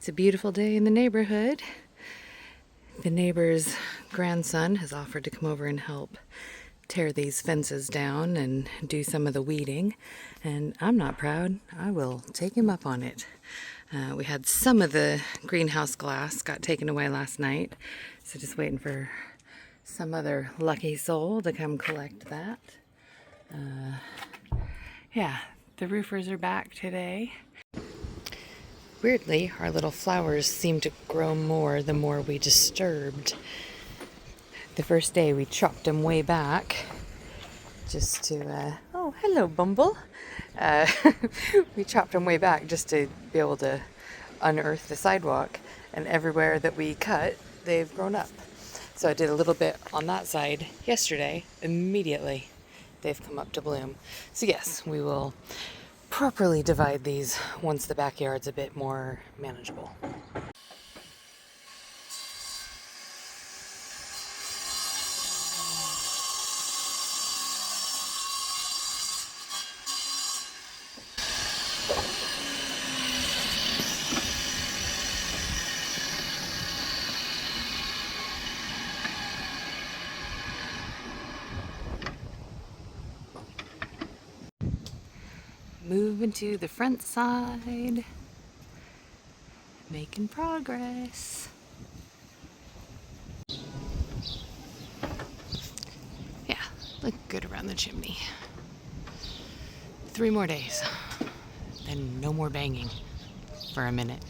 It's a beautiful day in the neighborhood. The neighbor's grandson has offered to come over and help tear these fences down and do some of the weeding. And I'm not proud. I will take him up on it. We had some of the greenhouse glass got taken away last night. So just waiting for some other lucky soul to come collect that. Yeah, the roofers are back today. Weirdly, our little flowers seem to grow more the more we disturbed. The first day we chopped them way back just to, oh, hello, Bumble. We chopped them way back just to be able to unearth the sidewalk, and everywhere that we cut, they've grown up. So I did a little bit on that side yesterday. Immediately, they've come up to bloom. So yes, we will properly divide these once the backyard's a bit more manageable. Moving to the front side, making progress. Yeah, look good around the chimney. 3 more days, then no more banging for a minute.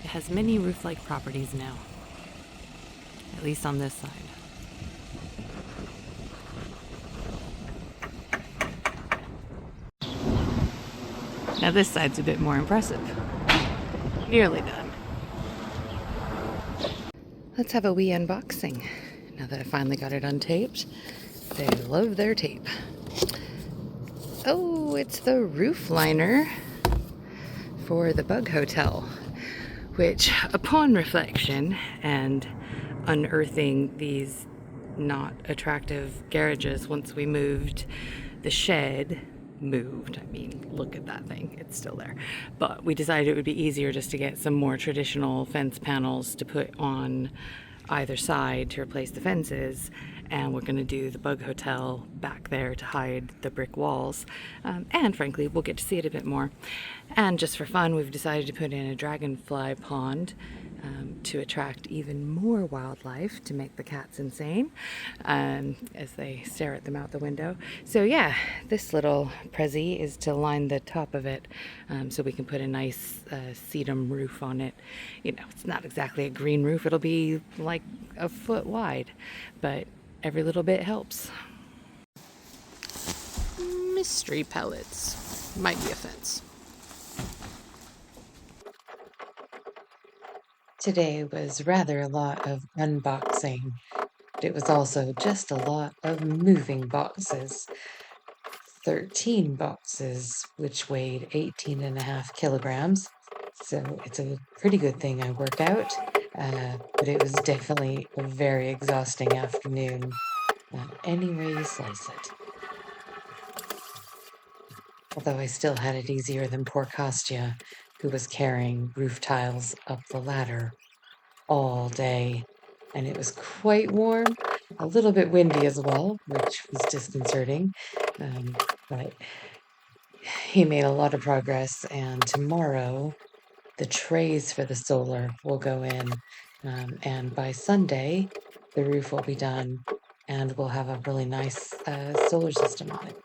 It has many roof-like properties now, at least on this side. Now this side's a bit more impressive. Nearly done. Let's have a wee unboxing. Now that I finally got it untaped, they love their tape. Oh, it's the roof liner for the Bug Hotel, which upon reflection and unearthing these not attractive garages once we moved, the shed moved. I mean, look at that thing, it's still there. But we decided it would be easier just to get some more traditional fence panels to put on either side to replace the fences, and we're going to do the Bug Hotel back there to hide the brick walls, and frankly we'll get to see it a bit more. And just for fun, we've decided to put in a dragonfly pond to attract even more wildlife, to make the cats insane as they stare at them out the window. So yeah, this little prezi is to line the top of it so we can put a nice sedum roof on it. You know, it's not exactly a green roof, it'll be like a foot wide, but every little bit helps. Mystery pellets. Might be a fence. Today was rather a lot of unboxing, but it was also just a lot of moving boxes. 13 boxes, which weighed 18.5 kilograms. So it's a pretty good thing I work out, but it was definitely a very exhausting afternoon, any way you slice it. Although I still had it easier than poor Kostya, who was carrying roof tiles up the ladder all day, and it was quite warm, a little bit windy as well, which was disconcerting, but he made a lot of progress, and tomorrow the trays for the solar will go in, and by Sunday the roof will be done, and we'll have a really nice solar system on it.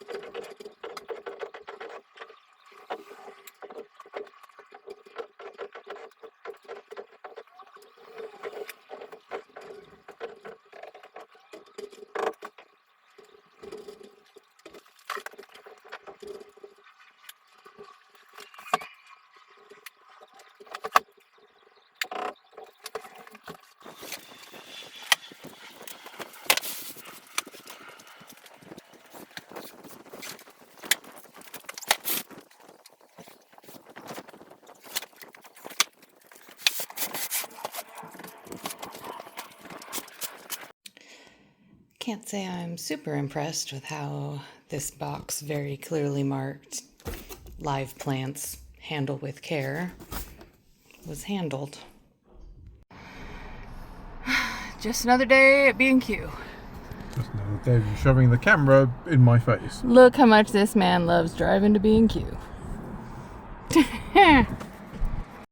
Can't say I'm super impressed with how this box very clearly marked live plants handle with care was handled. Just another day at B&Q. Just another day of you shoving the camera in my face. Look how much this man loves driving to B&Q.